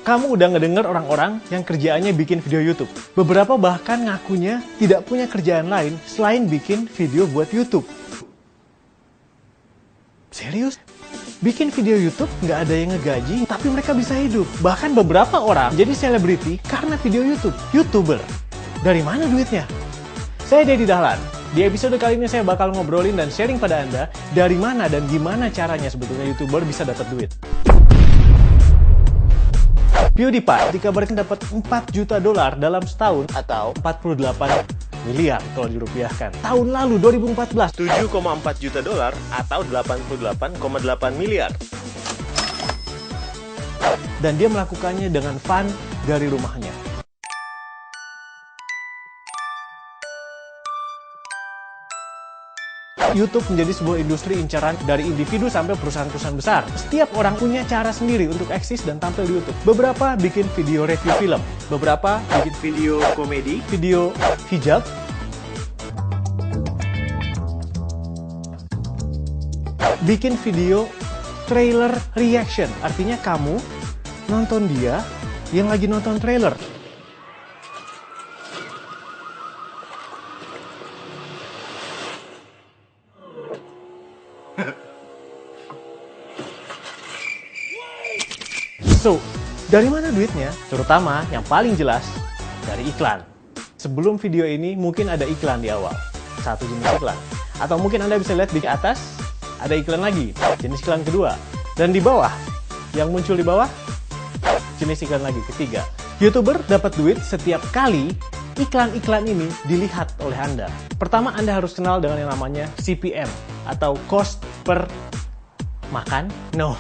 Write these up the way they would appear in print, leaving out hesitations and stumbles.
Kamu udah ngedenger orang-orang yang kerjaannya bikin video YouTube. Beberapa bahkan ngakunya tidak punya kerjaan lain selain bikin video buat YouTube. Serius? Bikin video YouTube nggak ada yang ngegaji, tapi mereka bisa hidup. Bahkan beberapa orang jadi selebriti karena video YouTube. YouTuber. Dari mana duitnya? Saya Dedi Dahlan. Di episode kali ini saya bakal ngobrolin dan sharing pada Anda dari mana dan gimana caranya sebetulnya YouTuber bisa dapat duit. PewDiePie dikabarkan dapat 4 juta dolar dalam setahun atau 48 miliar kalau dirupiahkan. Tahun lalu 2014 7,4 juta dolar atau 88,8 miliar. Dan dia melakukannya dengan fun dari rumahnya. YouTube menjadi sebuah industri incaran dari individu sampai perusahaan-perusahaan besar. Setiap orang punya cara sendiri untuk eksis dan tampil di YouTube. Beberapa bikin video review film, beberapa bikin video komedi, video hijab, bikin video trailer reaction. Artinya kamu nonton dia yang lagi nonton trailer. So, dari mana duitnya? Terutama yang paling jelas dari iklan. Sebelum video ini mungkin ada iklan di awal, satu jenis iklan. Atau mungkin Anda bisa lihat di atas ada iklan lagi, jenis iklan kedua. Dan di bawah, yang muncul di bawah, jenis iklan lagi ketiga. YouTuber dapat duit setiap kali iklan-iklan ini dilihat oleh Anda. Pertama, Anda harus kenal dengan yang namanya CPM atau cost per makan. No.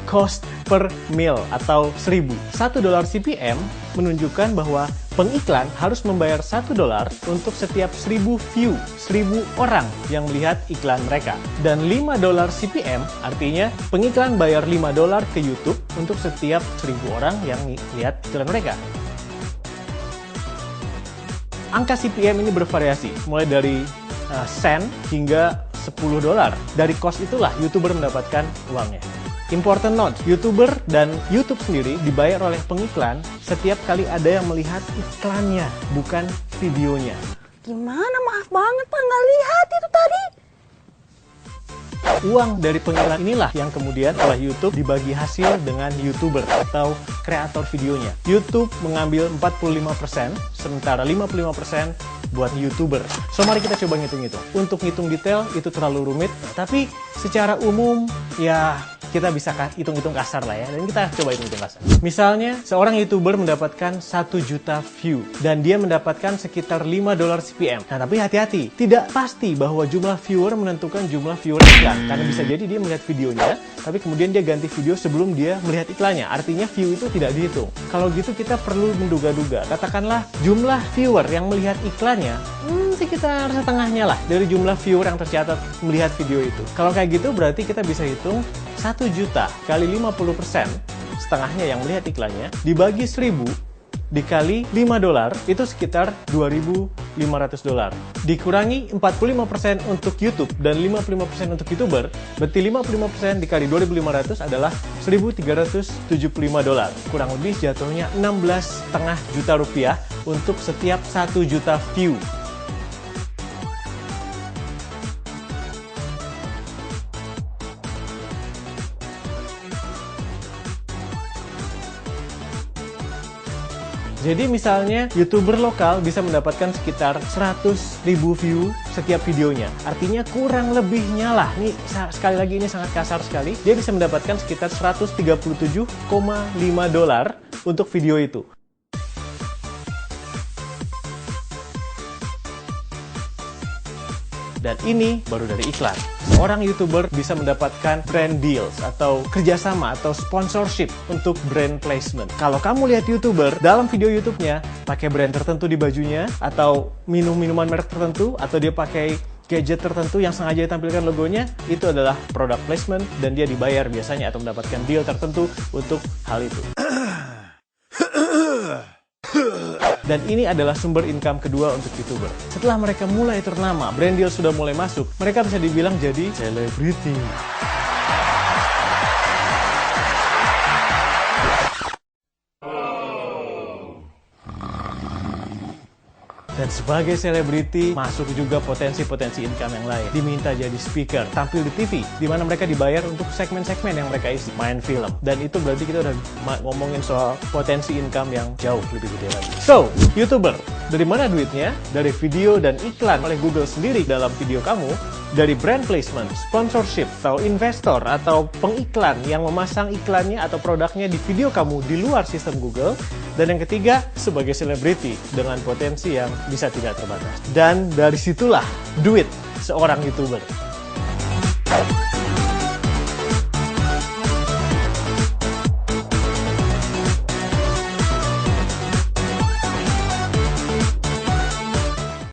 Cost per mil atau 1000. $1 CPM menunjukkan bahwa pengiklan harus membayar $1 untuk setiap 1000 view, 1000 orang yang melihat iklan mereka. Dan $5 CPM artinya pengiklan bayar $5 ke YouTube untuk setiap 1000 orang yang lihat iklan mereka. Angka CPM ini bervariasi, mulai dari sen hingga $10. Dari cost itulah YouTuber mendapatkan uangnya. Important note, YouTuber dan YouTube sendiri dibayar oleh pengiklan setiap kali ada yang melihat iklannya, bukan videonya. Gimana? Maaf banget Pak, nggak lihat itu tadi. Uang dari pengiklan inilah yang kemudian oleh YouTube dibagi hasil dengan YouTuber atau kreator videonya. YouTube mengambil 45%, sementara 55% buat YouTuber. So, mari kita coba ngitung-ngitung. Untuk ngitung detail itu terlalu rumit, tapi secara umum ya kita bisa hitung-hitung kasar lah ya, dan kita coba hitung-hitung kasar. Misalnya, seorang YouTuber mendapatkan 1 juta view, dan dia mendapatkan sekitar $5 CPM. Nah, tapi hati-hati, tidak pasti bahwa jumlah viewer menentukan jumlah viewer iklan, karena bisa jadi dia melihat videonya, tapi kemudian dia ganti video sebelum dia melihat iklannya. Artinya view itu tidak dihitung. Kalau gitu kita perlu menduga-duga. Katakanlah jumlah viewer yang melihat iklannya, sekitar setengahnya lah dari jumlah viewer yang tercatat melihat video itu. Kalau kayak gitu berarti kita bisa hitung 1 juta kali 50%, setengahnya yang melihat iklannya, dibagi 1000 dikali $5 itu sekitar $2.500. Dikurangi 45% untuk YouTube dan 55% untuk YouTuber, berarti 55% dikali 2.500 adalah $1.375. Kurang lebih jatuhnya 16,5 juta rupiah untuk setiap 1 juta view. Jadi misalnya YouTuber lokal bisa mendapatkan sekitar 100.000 view setiap videonya. Artinya kurang lebihnya lah, nih sekali lagi ini sangat kasar sekali, dia bisa mendapatkan sekitar $137,5 untuk video itu. Dan ini baru dari iklan. Seorang YouTuber bisa mendapatkan brand deals atau kerjasama atau sponsorship untuk brand placement. Kalau kamu lihat YouTuber dalam video YouTube-nya pakai brand tertentu di bajunya, atau minum-minuman merek tertentu, atau dia pakai gadget tertentu yang sengaja ditampilkan logonya, itu adalah product placement dan dia dibayar biasanya atau mendapatkan deal tertentu untuk hal itu. Dan ini adalah sumber income kedua untuk YouTuber. Setelah mereka mulai ternama, brand deal sudah mulai masuk, mereka bisa dibilang jadi selebriti. Dan sebagai selebriti, masuk juga potensi-potensi income yang lain. Diminta jadi speaker, tampil di TV, di mana mereka dibayar untuk segmen-segmen yang mereka isi, main film. Dan itu berarti kita udah ngomongin soal potensi income yang jauh lebih gede lagi. So, YouTuber, dari mana duitnya? Dari video dan iklan oleh Google sendiri dalam video kamu, dari brand placement, sponsorship, atau investor, atau pengiklan yang memasang iklannya atau produknya di video kamu di luar sistem Google. Dan yang ketiga, sebagai selebriti dengan potensi yang bisa tidak terbatas. Dan dari situlah duit seorang YouTuber.